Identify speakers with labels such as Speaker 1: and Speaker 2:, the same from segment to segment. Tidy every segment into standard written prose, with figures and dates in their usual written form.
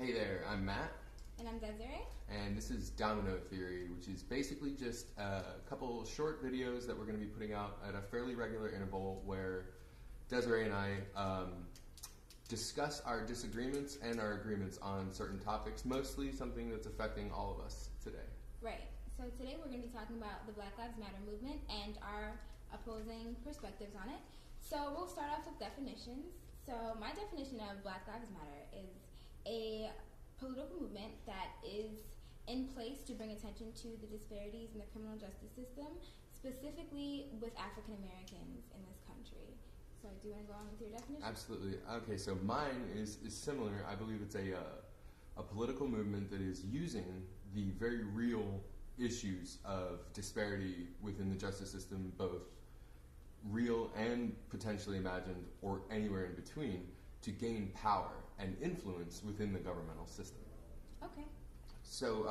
Speaker 1: Hey there, I'm Matt.
Speaker 2: And I'm Desiree.
Speaker 1: And this is Domino Theory, which is basically just a couple short videos that we're going to be putting out at a fairly regular interval where Desiree and I discuss our disagreements and our agreements on certain topics, mostly something that's affecting all of us today.
Speaker 2: Right. So today we're going to be talking about the Black Lives Matter movement and our opposing perspectives on it. So we'll start off with definitions. So my definition of Black Lives Matter is a political movement that is in place to bring attention to the disparities in the criminal justice system, specifically with African Americans in this country. So do you want to go on with your definition?
Speaker 1: Absolutely. Okay, so mine is similar. I believe it's a political movement that is using the very real issues of disparity within the justice system, both real and potentially imagined or anywhere in between, to gain power and influence within the governmental system.
Speaker 2: Okay.
Speaker 1: So,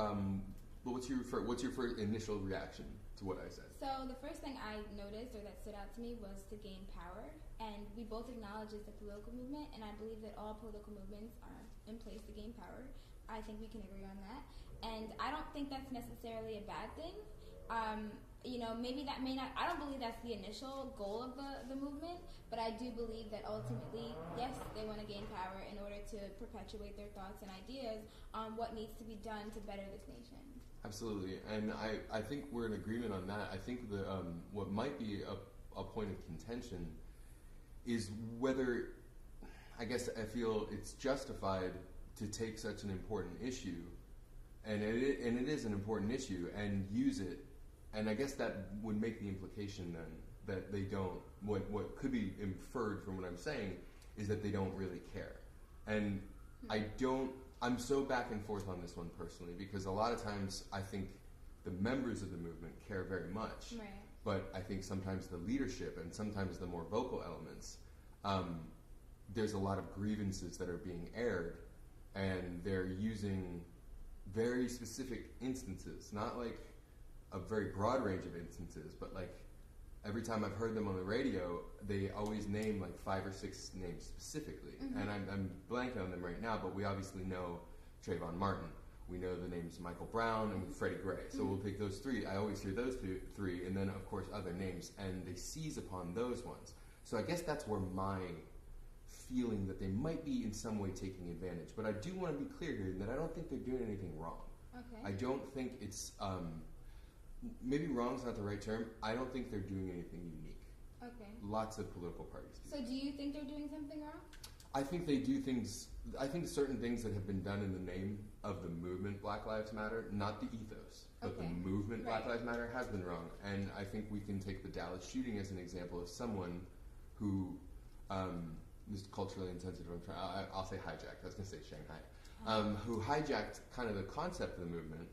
Speaker 1: what's your first initial reaction to what I said?
Speaker 2: So the first thing I noticed or that stood out to me was to gain power, and we both acknowledge it's a political movement, and I believe that all political movements are in place to gain power. I think we can agree on that, and I don't think that's necessarily a bad thing. Maybe that may not, I don't believe that's the initial goal of the movement, but I do believe that ultimately, yes, they want to gain power in order to perpetuate their thoughts and ideas on what needs to be done to better this nation.
Speaker 1: Absolutely, and I think we're in agreement on that. I think the what might be a point of contention is whether, I guess I feel it's justified to take such an important issue, and it is an important issue, and use it. And I guess that would make the implication then that they don't, what could be inferred from what I'm saying is that they don't really care. And I'm so back and forth on this one personally, because a lot of times I think the members of the movement care very much.
Speaker 2: Right.
Speaker 1: But I think sometimes the leadership and sometimes the more vocal elements, there's a lot of grievances that are being aired, and they're using very specific instances, not like a very broad range of instances, but like every time I've heard them on the radio, they always name like 5 or 6 names specifically. Mm-hmm. And I'm blanking on them right now, but we obviously know Trayvon Martin. We know the names Michael Brown and Freddie Gray. So we'll pick those 3. I always hear those 3, and then of course other names, and they seize upon those ones. So I guess that's where my feeling that they might be in some way taking advantage. But I do want to be clear here that I don't think they're doing anything wrong.
Speaker 2: Okay.
Speaker 1: I don't think it's maybe wrong is not the right term. I don't think they're doing anything unique.
Speaker 2: Okay.
Speaker 1: Lots of political parties do.
Speaker 2: So do you think they're doing something wrong?
Speaker 1: I think they do things, I think certain things that have been done in the name of the movement Black Lives Matter, not the ethos, but the movement Black Lives Matter has been wrong. And I think we can take the Dallas shooting as an example of someone who, this is culturally insensitive, I'll say hijacked, I was going to say Shanghai, who hijacked kind of the concept of the movement.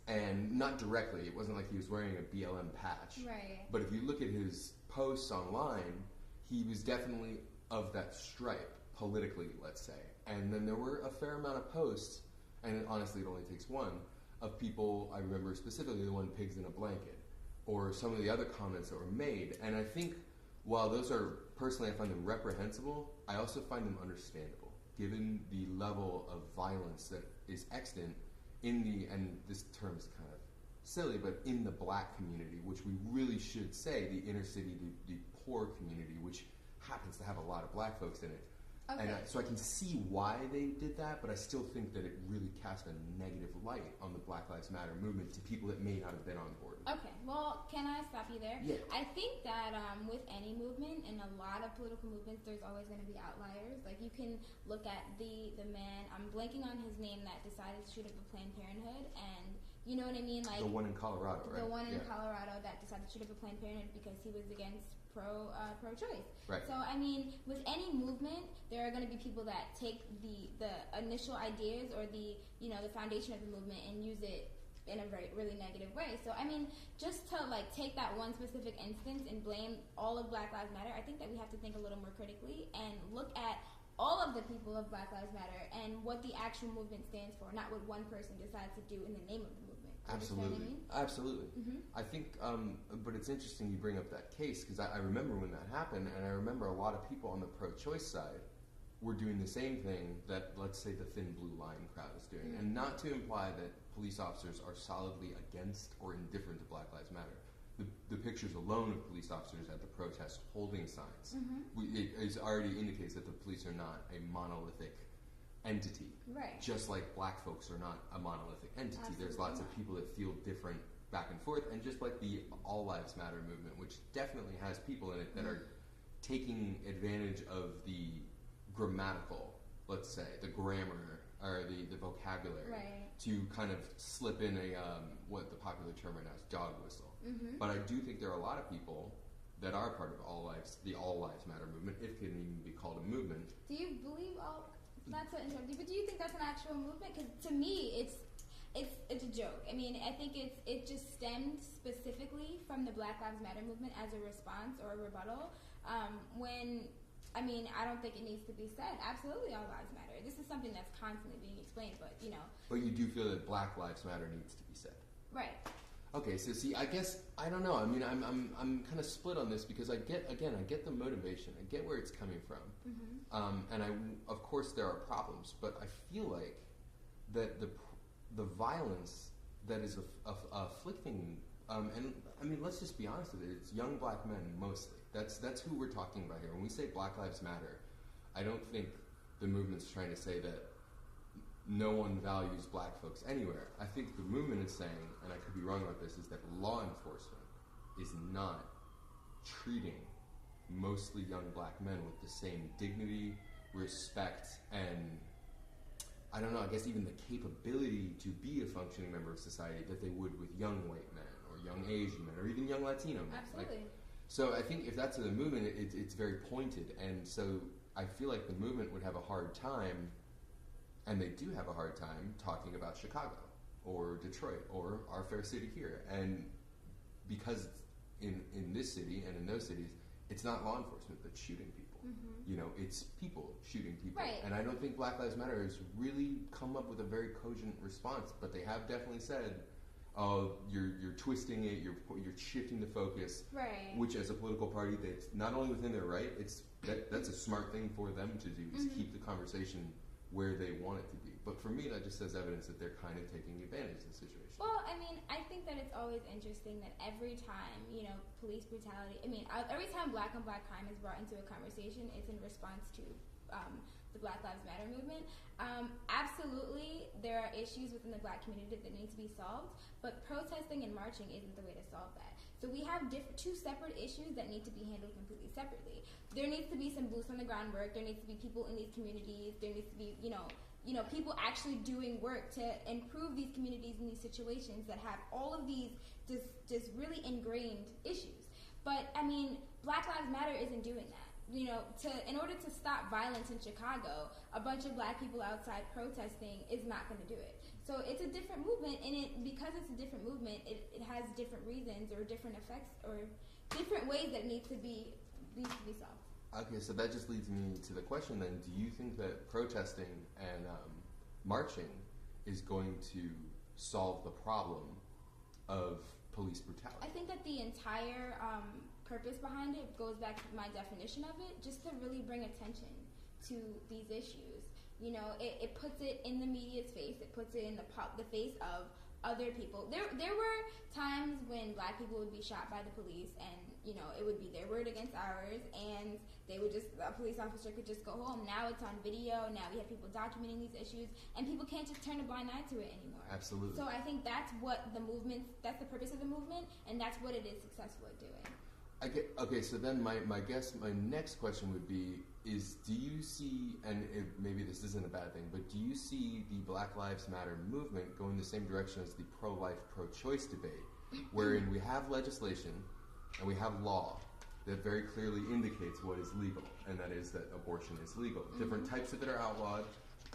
Speaker 1: And not directly, it wasn't like he was wearing a BLM patch.
Speaker 2: Right.
Speaker 1: But if you look at his posts online, he was definitely of that stripe, politically, let's say. And then there were a fair amount of posts, and honestly it only takes one, of people, I remember specifically the one, pigs in a blanket, or some of the other comments that were made. And I think while those are, personally I find them reprehensible, I also find them understandable, given the level of violence that is extant in the, and this term is kind of silly, but in the black community, which we really should say the inner city, the poor community, which happens to have a lot of black folks in it.
Speaker 2: Okay.
Speaker 1: And so I can see why they did that, but I still think that it really cast a negative light on the Black Lives Matter movement to people that may not have been on board.
Speaker 2: Okay, well, can I stop you there?
Speaker 1: Yeah.
Speaker 2: I think that with any movement, and a lot of political movements, there's always going to be outliers. Like, you can look at the man, I'm blanking on his name, that decided to shoot up a Planned Parenthood, and you know what I mean? Like
Speaker 1: The one in Colorado, right?
Speaker 2: The one in Colorado that decided to shoot up a Planned Parenthood because he was against pro-choice.
Speaker 1: Right.
Speaker 2: So, I mean, with any movement, there are going to be people that take the initial ideas or the foundation of the movement and use it in a really negative way. So, I mean, just to take that one specific instance and blame all of Black Lives Matter, I think that we have to think a little more critically and look at all of the people of Black Lives Matter and what the actual movement stands for, not what one person decides to do in the name of the movement.
Speaker 1: Absolutely.
Speaker 2: I mean?
Speaker 1: Absolutely.
Speaker 2: Mm-hmm.
Speaker 1: I think, but it's interesting you bring up that case, because I remember when that happened, and I remember a lot of people on the pro-choice side we're doing the same thing that, let's say, the Thin Blue Line crowd is doing. And not to imply that police officers are solidly against or indifferent to Black Lives Matter. The pictures alone of police officers at the protest holding signs, it already indicates that the police are not a monolithic entity.
Speaker 2: Right.
Speaker 1: Just like black folks are not a monolithic entity.
Speaker 2: Absolutely
Speaker 1: There's lots
Speaker 2: not.
Speaker 1: of people that feel different back and forth, and just like the All Lives Matter movement, which definitely has people in it that are taking advantage of the grammatical, let's say, the grammar or the vocabulary,
Speaker 2: Right.
Speaker 1: to kind of slip in a what the popular term right now is dog whistle. But I do think there are a lot of people that are part of the All Lives Matter movement, if it can even be called a movement.
Speaker 2: Do you believe not to interrupt you, but do you think that's an actual movement? Because to me, it's a joke. I mean, I think it just stemmed specifically from the Black Lives Matter movement as a response or a rebuttal. I don't think it needs to be said. Absolutely, all lives matter. This is something that's constantly being explained, but
Speaker 1: But you do feel that Black Lives Matter needs to be said.
Speaker 2: Right.
Speaker 1: Okay, so see, I guess I don't know. I mean, I'm kind of split on this because I get the motivation, I get where it's coming from, and of course there are problems, but I feel like that the violence that is afflicting, and I mean, let's just be honest with it. It's young black men mostly. That's who we're talking about here. When we say Black Lives Matter, I don't think the movement's trying to say that no one values black folks anywhere. I think the movement is saying, and I could be wrong about this, is that law enforcement is not treating mostly young black men with the same dignity, respect, and I don't know, I guess even the capability to be a functioning member of society that they would with young white men or young Asian men or even young Latino men.
Speaker 2: Absolutely.
Speaker 1: So I think if that's the movement, it's very pointed, and so I feel like the movement would have a hard time, and they do have a hard time, talking about Chicago or Detroit or our fair city here. And because in this city and in those cities, it's not law enforcement that's shooting people. It's people shooting people.
Speaker 2: Right.
Speaker 1: And I don't think Black Lives Matter has really come up with a very cogent response, but they have definitely said, oh, you're twisting it, you're shifting the focus.
Speaker 2: Right.
Speaker 1: Which, as a political party, that's not only within their right, that's a smart thing for them to do, is keep the conversation where they want it to be. But for me, that just says evidence that they're kind of taking advantage of the situation.
Speaker 2: Well, I mean, I think that it's always interesting that every time, police brutality, every time black on black crime is brought into a conversation, it's in response to the Black Lives Matter movement. Absolutely, there are issues within the black community that need to be solved, but protesting and marching isn't the way to solve that. So we have two separate issues that need to be handled completely separately. There needs to be some boots on the ground work. There needs to be people in these communities. There needs to be, people actually doing work to improve these communities in these situations that have all of these just really ingrained issues. But Black Lives Matter isn't doing that. In order to stop violence in Chicago, a bunch of black people outside protesting is not going to do it. So it's a different movement, and because it's a different movement, it has different reasons or different effects or different ways that needs to be solved.
Speaker 1: Okay, so that just leads me to the question then, do you think that protesting and marching is going to solve the problem of police brutality?
Speaker 2: I think that the entire purpose behind it goes back to my definition of it, just to really bring attention to these issues. It puts it in the media's face. It puts it in the face of other people. There were times when black people would be shot by the police, and it would be their word against ours, and a police officer could just go home. Now it's on video. Now we have people documenting these issues, and people can't just turn a blind eye to it anymore.
Speaker 1: Absolutely.
Speaker 2: So I think that's the purpose of the movement, and that's what it is successful at doing.
Speaker 1: Okay, so then my next question would be, do you see, and maybe this isn't a bad thing, but do you see the Black Lives Matter movement going the same direction as the pro-life, pro-choice debate, wherein we have legislation and we have law that very clearly indicates what is legal, and that is that abortion is legal. Different types of it are outlawed,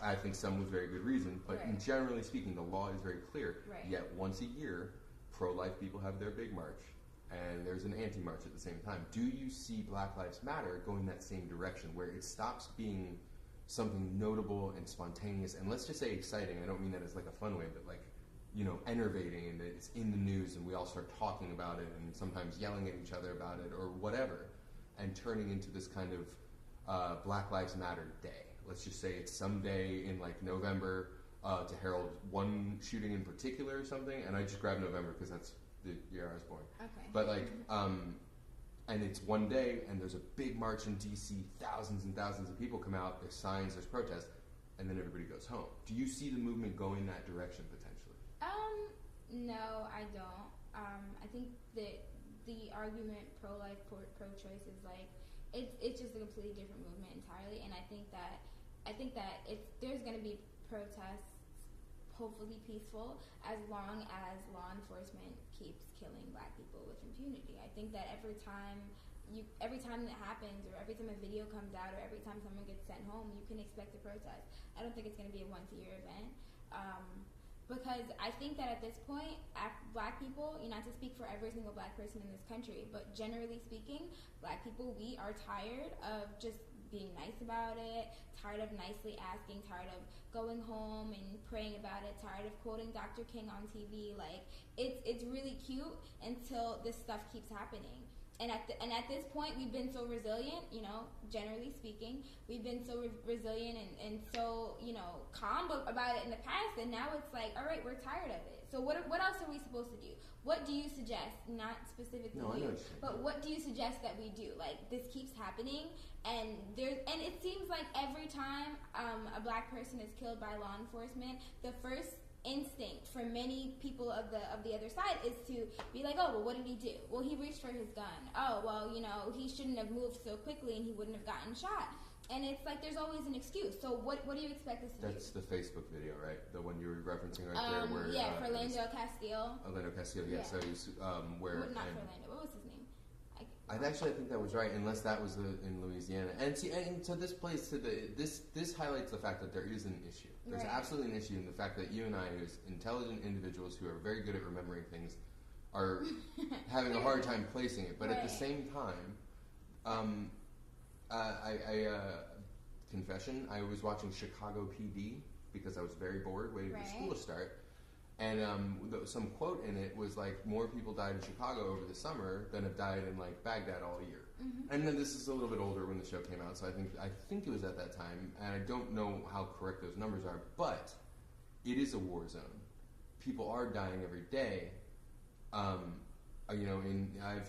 Speaker 1: I think some with very good reason, but generally speaking, the law is very clear.
Speaker 2: Right.
Speaker 1: Yet once a year, pro-life people have their big march, and there's an anti-march at the same time. Do you see Black Lives Matter going that same direction, where it stops being something notable and spontaneous, and let's just say exciting? I don't mean that as like a fun way, but like, enervating, and that it's in the news and we all start talking about it and sometimes yelling at each other about it or whatever, and turning into this kind of Black Lives Matter Day. let's just say it's someday in like November to herald one shooting in particular or something, and I just grabbed November because that's the year I was born.
Speaker 2: Okay.
Speaker 1: But like, and it's one day, and there's a big march in D.C., thousands and thousands of people come out, there's signs, there's protests, and then everybody goes home. Do you see the movement going that direction potentially?
Speaker 2: No, I don't. I think that the argument pro-life, pro-choice is like, it's just a completely different movement entirely, and I think that there's going to be protests, hopefully peaceful, as long as law enforcement keeps killing black people with impunity. I think that every time that happens, or every time a video comes out, or every time someone gets sent home, you can expect a protest. I don't think it's going to be a once-a-year event. Because I think that at this point, black people, not to speak for every single black person in this country, but generally speaking, black people, we are tired of just being nice about it, tired of nicely asking, tired of going home and praying about it, tired of quoting Dr. King on TV. Like, it's really cute until this stuff keeps happening. And at this point, we've been so resilient, generally speaking. We've been so resilient and so, calm about it in the past. And now it's like, all right, we're tired of it. So what else are we supposed to do? What do you suggest? Not specifically you, but what do you suggest that we do? Like, this keeps happening, and it seems like every time a black person is killed by law enforcement, the first instinct for many people of the other side is to be like, oh, well, what did he do? Well, he reached for his gun. Oh, well, he shouldn't have moved so quickly and he wouldn't have gotten shot. And it's like there's always an excuse. So what do you expect us to do?
Speaker 1: That's the Facebook video, right? The one you were referencing right there. Where,
Speaker 2: for Orlando Castile.
Speaker 1: Orlando Castile, yeah. So he's, where...
Speaker 2: Not for Orlando. What was his name?
Speaker 1: I think that was right, unless that was in Louisiana. And so this plays to this highlights the fact that there is an issue. There's absolutely an issue in the fact that you and I, as intelligent individuals who are very good at remembering things, are having a hard time placing it. But at the same time, confession, I was watching Chicago PD because I was very bored waiting for school to start. And some quote in it was like, more people died in Chicago over the summer than have died in like Baghdad all year. Mm-hmm. And then this is a little bit older when the show came out, so I think it was at that time, and I don't know how correct those numbers are, but it is a war zone. People are dying every day. I've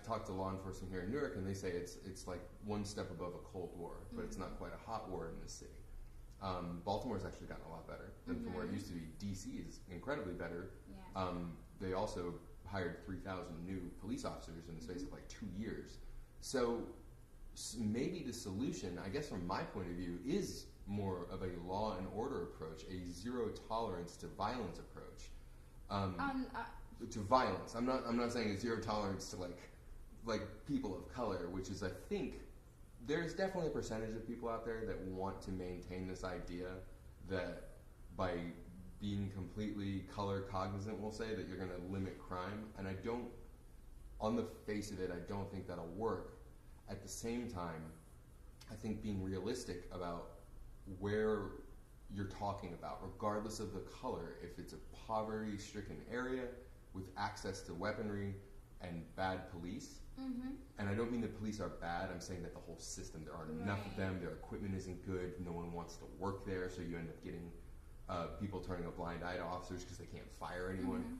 Speaker 1: talked to law enforcement here in Newark, and they say it's like one step above a Cold War, but it's not quite a hot war in the city. Baltimore's actually gotten a lot better than from where it used to be. DC is incredibly better. Yeah. They also hired 3,000 new police officers in the space of like 2 years. So maybe the solution, I guess from my point of view, is more of a law and order approach, a zero tolerance to violence approach. To violence. I'm not saying a zero tolerance to like people of color, which is, I think, there's definitely a percentage of people out there that want to maintain this idea that by being completely color cognizant, we'll say, that you're going to limit crime. And I don't, on the face of it, I don't think that'll work. At the same time, I think being realistic about where you're talking about, regardless of the color, if it's a poverty-stricken area with access to weaponry and bad police, and I don't mean the police are bad, I'm saying that the whole system, there aren't enough of them, their equipment isn't good, no one wants to work there, so you end up getting people turning a blind eye to officers because they can't fire anyone.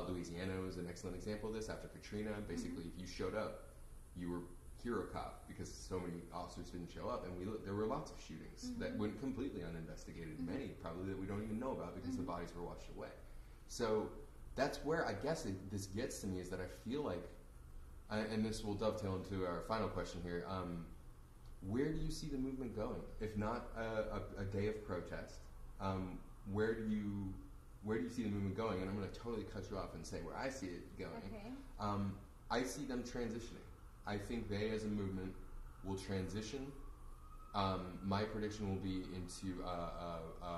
Speaker 1: Louisiana was an excellent example of this. After Katrina, basically, if you showed up, you were hero cop because so many officers didn't show up, and there were lots of shootings that went completely uninvestigated, many probably that we don't even know about because the bodies were washed away. So that's where I guess this gets to me, is that I feel like, and this will dovetail into our final question here, where do you see the movement going? If not a day of protest, where do you see the movement going? And I'm going to totally cut you off and say where I see it going. Okay. I see them transitioning. I think they, as a movement, will transition. My prediction will be into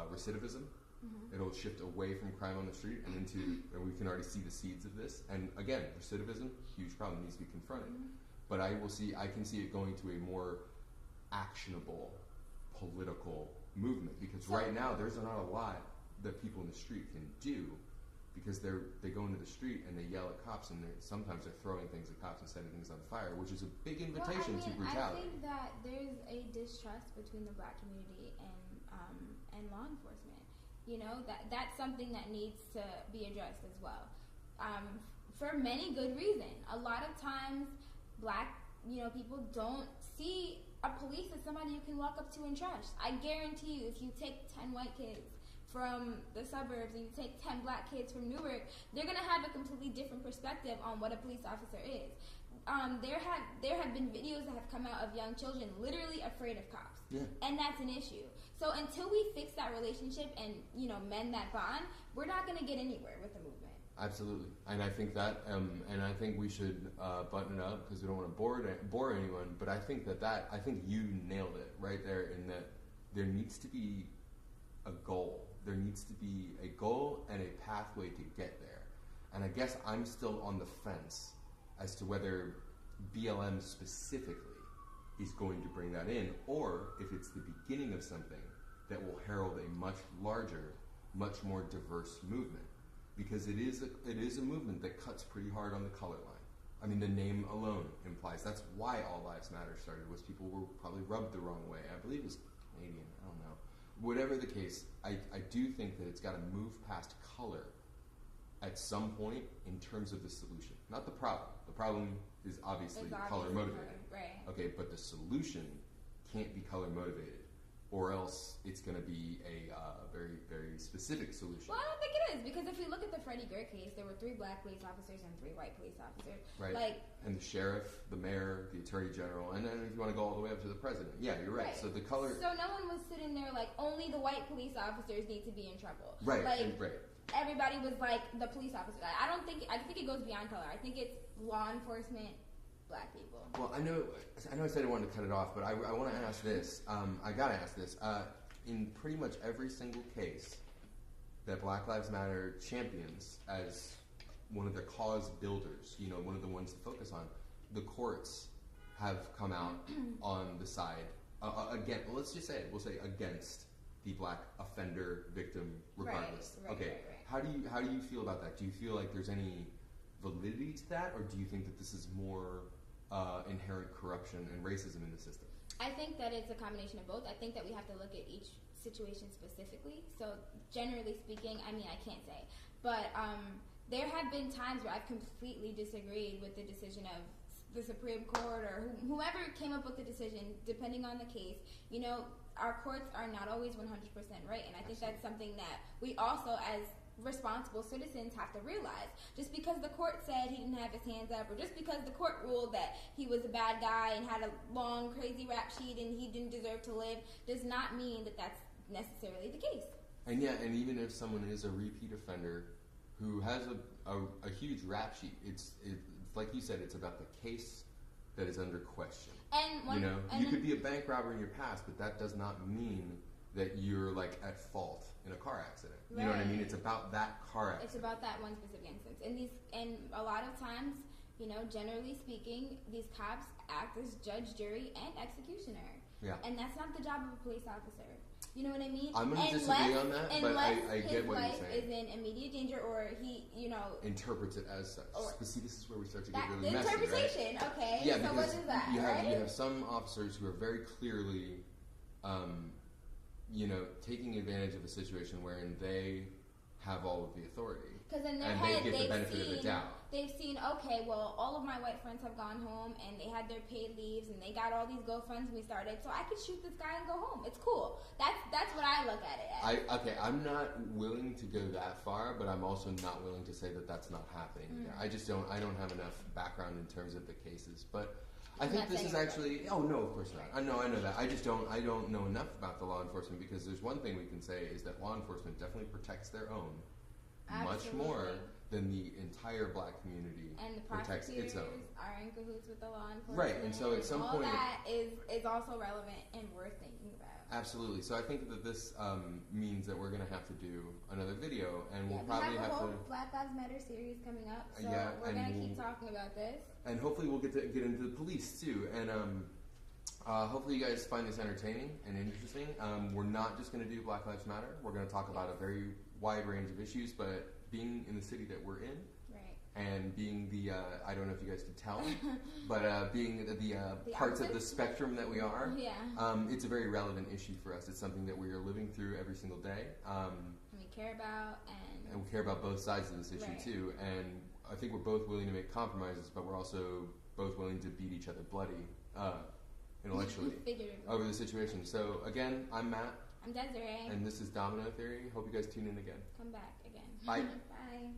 Speaker 1: recidivism. It'll shift away from crime on the street and and we can already see the seeds of this. And again, recidivism, huge problem, needs to be confronted. But I can see it going to a more actionable political movement, because right now there's not a lot that people in the street can do, because they go into the street and they yell at cops, and sometimes they're throwing things at cops and setting things on fire, which is a big invitation to brutality.
Speaker 2: I think that there's a distrust between the black community and and law enforcement. You know, that's something that needs to be addressed as well. For many good reason. A lot of times, black, people don't see a police as somebody you can walk up to and trust. I guarantee you, if you take 10 white kids from the suburbs and you take 10 black kids from Newark, they're going to have a completely different perspective on what a police officer is. There have been videos that have come out of young children literally afraid of cops.
Speaker 1: Yeah.
Speaker 2: And that's an issue. So until we fix that relationship and, mend that bond, we're not going to get anywhere with the movement.
Speaker 1: Absolutely. And I think that, and I think we should button it up because we don't want to bore anyone, but I think I think you nailed it right there in that there needs to be a goal. There needs to be a goal and a pathway to get there. And I guess I'm still on the fence as to whether BLM specifically is going to bring that in, or if it's the beginning of something that will herald a much larger, much more diverse movement. Because it is a movement that cuts pretty hard on the color line. I mean, the name alone implies that's why All Lives Matter started, was people were probably rubbed the wrong way. I believe it was Canadian, I don't know. Whatever the case, I do think that it's got to move past color at some point in terms of the solution. Not the problem. The problem is obviously color motivated.
Speaker 2: Right.
Speaker 1: Okay, but the solution can't be color motivated, or else it's going to be a very, very specific solution.
Speaker 2: Well, I don't think it is, because if we look at the Freddie Gray case, there were 3 black police officers and 3 white police officers.
Speaker 1: Right. And the sheriff, the mayor, the attorney general, and then if you want to go all the way up to the president. Yeah, you're right. So the color...
Speaker 2: So no one was sitting there like, only the white police officers need to be in trouble.
Speaker 1: Right,
Speaker 2: right. Everybody was like, the police officer. I think it goes beyond color. I think it's law enforcement, black people.
Speaker 1: Well, I know I said I wanted to cut it off, but I want to ask this. I got to ask this. In pretty much every single case that Black Lives Matter champions as one of the cause builders, one of the ones to focus on, the courts have come out on the side, again, let's just say it, we'll say against the black offender victim regardless.
Speaker 2: Right.
Speaker 1: How do you feel about that? Do you feel like there's any validity to that, or do you think that this is more inherent corruption and racism in the system?
Speaker 2: I think that it's a combination of both. I think that we have to look at each situation specifically. So generally speaking, I can't say. But there have been times where I've completely disagreed with the decision of the Supreme Court or whoever came up with the decision, depending on the case. Our courts are not always 100% right. And I think that's something that we also, as responsible citizens, have to realize. Just because the court said he didn't have his hands up, or just because the court ruled that he was a bad guy and had a long crazy rap sheet and he didn't deserve to live, does not mean that that's necessarily the case.
Speaker 1: And even if someone is a repeat offender who has a huge rap sheet, it's like you said, it's about the case that is under question. You could be a bank robber in your past, but that does not mean that you're at fault in a car accident. You know what I mean? It's about that car accident.
Speaker 2: It's about that one specific instance. And a lot of times, generally speaking, these cops act as judge, jury, and executioner.
Speaker 1: Yeah.
Speaker 2: And that's not the job of a police officer. You know what I mean?
Speaker 1: I'm going to disagree on that, but I get what you're saying.
Speaker 2: Unless his life is in immediate danger, or he,
Speaker 1: interprets it as such. But see, this is where we start to get really
Speaker 2: the
Speaker 1: messy,
Speaker 2: interpretation,
Speaker 1: right?
Speaker 2: Okay.
Speaker 1: Yeah,
Speaker 2: so what is that,
Speaker 1: you have some officers who are very clearly, taking advantage of a situation wherein they have all of the authority.
Speaker 2: Because in their
Speaker 1: and
Speaker 2: head,
Speaker 1: they get the benefit of the doubt.
Speaker 2: They've seen, okay, well, all of my white friends have gone home, and they had their paid leaves, and they got all these GoFundMe started, so I could shoot this guy and go home. It's cool. That's what I look at it as.
Speaker 1: I'm not willing to go that far, but I'm also not willing to say that that's not happening. I don't have enough background in terms of the cases, but I think this is actually. Oh no, of course not. I know that. I don't know enough about the law enforcement, because there's one thing we can say is that law enforcement definitely protects their own much more than the entire black community
Speaker 2: and the
Speaker 1: protects its own.
Speaker 2: Are in cahoots with the law enforcement.
Speaker 1: Right, and so at some point,
Speaker 2: all that is also relevant and worth thinking about.
Speaker 1: Absolutely. So I think that this means that we're going to have to do another video, and we'll probably have
Speaker 2: a whole
Speaker 1: to.
Speaker 2: Black Lives Matter series coming up, so we're going to keep talking about this.
Speaker 1: And hopefully we'll get into the police too, and hopefully you guys find this entertaining and interesting. We're not just going to do Black Lives Matter. We're going to talk about a very wide range of issues, but being in the city that we're in, and being the I don't know if you guys could tell, but being the parts of the spectrum that we are, it's a very relevant issue for us. It's something that we are living through every single day.
Speaker 2: And we care about,
Speaker 1: and we care about both sides of this issue
Speaker 2: right.
Speaker 1: too. And I think we're both willing to make compromises, but we're also both willing to beat each other bloody intellectually over the situation. So again, I'm Matt.
Speaker 2: I'm Desiree.
Speaker 1: And this is Domino Theory. Hope you guys tune in again.
Speaker 2: Come back again.
Speaker 1: Bye.
Speaker 2: Bye.